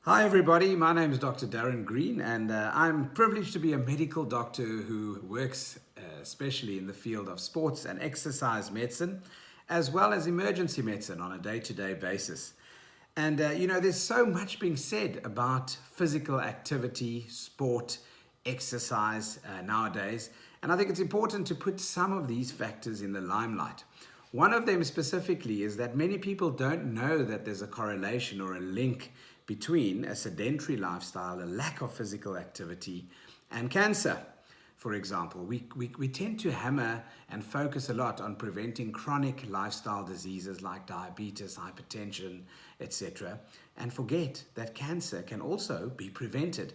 Hi everybody, my name is Dr. Darren Green and I'm privileged to be a medical doctor who works especially in the field of sports and exercise medicine as well as emergency medicine on a day-to-day basis. And there's so much being said about physical activity, sport, exercise nowadays, and I think it's important to put some of these factors in the limelight. One of them specifically is that many people don't know that there's a correlation or a link between a sedentary lifestyle, a lack of physical activity, and cancer. For example, we tend to hammer and focus a lot on preventing chronic lifestyle diseases like diabetes, hypertension, etc., and forget that cancer can also be prevented.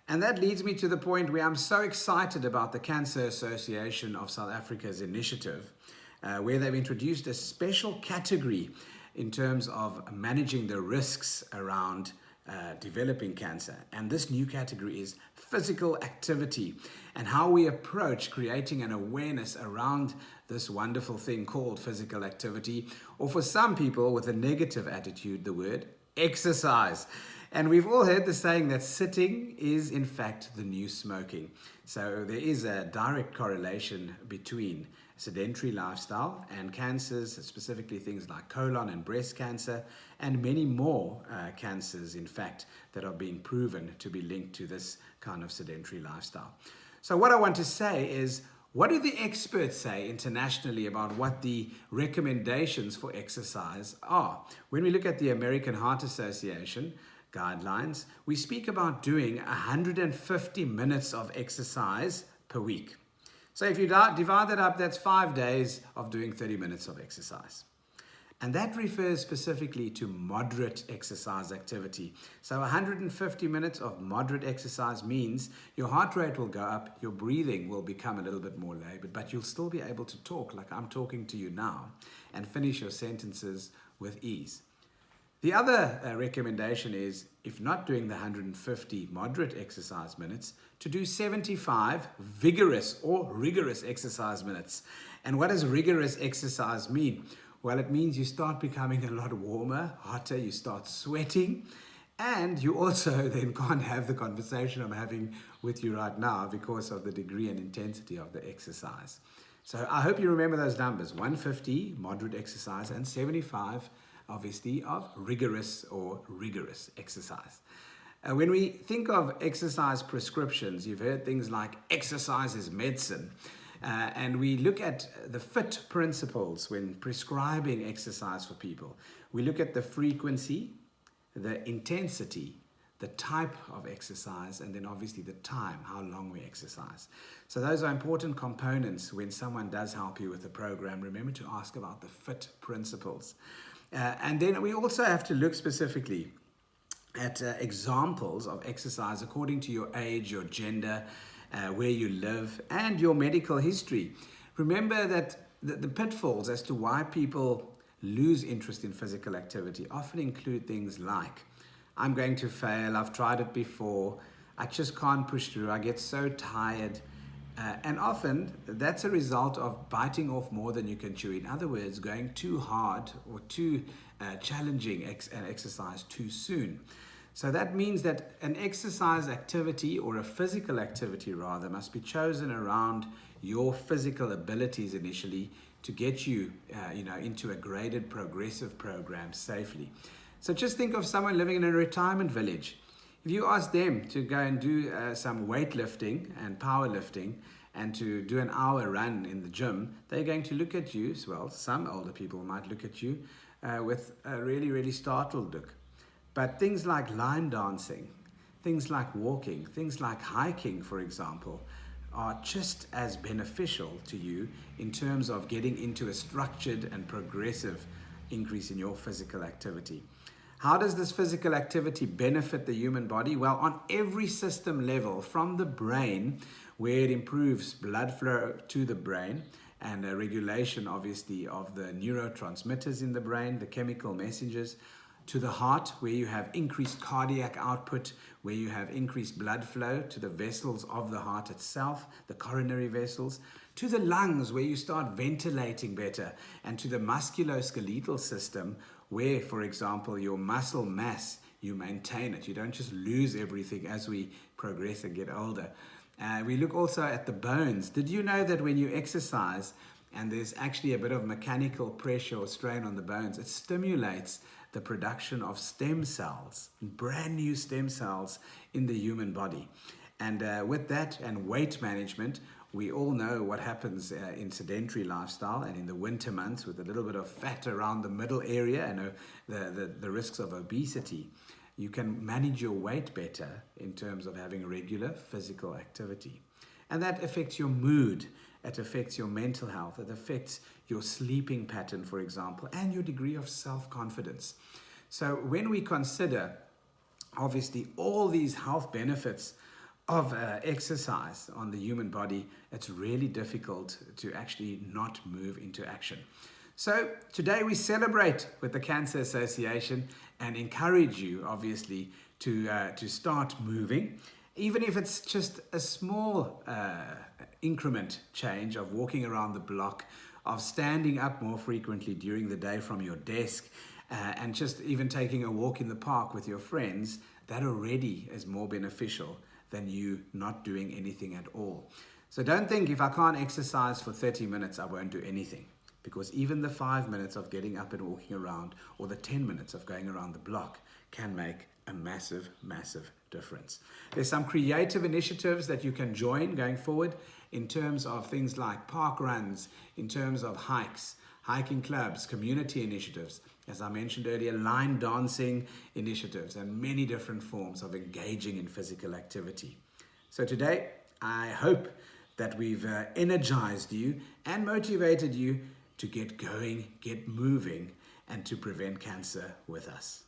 And that leads me to the point where I'm so excited about the Cancer Association of South Africa's initiative, where they've introduced a special category in terms of managing the risks around developing cancer. And this new category is physical activity and how we approach creating an awareness around this wonderful thing called physical activity, or for some people with a negative attitude, the word exercise. And we've all heard the saying that sitting is in fact the new smoking. So there is a direct correlation between sedentary lifestyle and cancers, specifically things like colon and breast cancer, and many more cancers, in fact, that are being proven to be linked to this kind of sedentary lifestyle. So what I want to say is, what do the experts say internationally about what the recommendations for exercise are? When we look at the American Heart Association guidelines, we speak about doing 150 minutes of exercise per week. So if you divide that up, that's 5 days of doing 30 minutes of exercise. And that refers specifically to moderate exercise activity. So 150 minutes of moderate exercise means your heart rate will go up, your breathing will become a little bit more labored, but you'll still be able to talk like I'm talking to you now and finish your sentences with ease. The other recommendation is, if not doing the 150 moderate exercise minutes, to do 75 vigorous or rigorous exercise minutes. And what does rigorous exercise mean? Well, it means you start becoming a lot warmer, hotter, you start sweating, and you also then can't have the conversation I'm having with you right now because of the degree and intensity of the exercise. So I hope you remember those numbers: 150 moderate exercise and 75 obviously of rigorous or rigorous exercise. When we think of exercise prescriptions, you've heard things like exercise is medicine. And we look at the FIT principles when prescribing exercise for people. We look at the frequency, the intensity, the type of exercise, and then obviously the time, how long we exercise. So those are important components when someone does help you with the program. Remember to ask about the FIT principles. And then we also have to look specifically at examples of exercise according to your age, your gender, where you live, and your medical history. Remember that the pitfalls as to why people lose interest in physical activity often include things like, I'm going to fail, I've tried it before, I just can't push through, I get so tired. And often that's a result of biting off more than you can chew. In other words, going too hard or too challenging an exercise too soon. So that means that an exercise activity, or a physical activity rather, must be chosen around your physical abilities initially to get you, into a graded progressive program safely. So just think of someone living in a retirement village. If you ask them to go and do some weightlifting and powerlifting and to do an hour run in the gym, they're going to look at you, well, some older people might look at you with a really, really startled look. But things like line dancing, things like walking, things like hiking, for example, are just as beneficial to you in terms of getting into a structured and progressive increase in your physical activity. How does this physical activity benefit the human body? Well, on every system level, from the brain, where it improves blood flow to the brain and a regulation, obviously, of the neurotransmitters in the brain, the chemical messengers, to the heart, where you have increased cardiac output, where you have increased blood flow to the vessels of the heart itself, the coronary vessels, to the lungs, where you start ventilating better, and to the musculoskeletal system, where, for example, your muscle mass you maintain it. You don't just lose everything as we progress and get older. We look also at the bones. Did you know that when you exercise and there's actually a bit of mechanical pressure or strain on the bones, it stimulates the production of stem cells, brand new stem cells in the human body. And with that and weight management, we all know what happens in sedentary lifestyle and in the winter months with a little bit of fat around the middle area and the risks of obesity. You can manage your weight better in terms of having regular physical activity. And that affects your mood, it affects your mental health, it affects your sleeping pattern, for example, and your degree of self-confidence. So when we consider, obviously, all these health benefits of exercise on the human body, it's really difficult to actually not move into action. So today we celebrate with the Cancer Association and encourage you, obviously, to start moving, even if it's just a small increment change of walking around the block, of standing up more frequently during the day from your desk, and just even taking a walk in the park with your friends. That already is more beneficial than you not doing anything at all. So don't think, if I can't exercise for 30 minutes, I won't do anything. Because even the 5 minutes of getting up and walking around, or the 10 minutes of going around the block, can make a massive, massive difference. There's some creative initiatives that you can join going forward in terms of things like park runs, in terms of hikes, hiking clubs, community initiatives, as I mentioned earlier, line dancing initiatives, and many different forms of engaging in physical activity. So today, I hope that we've energized you and motivated you to get going, get moving, and to prevent cancer with us.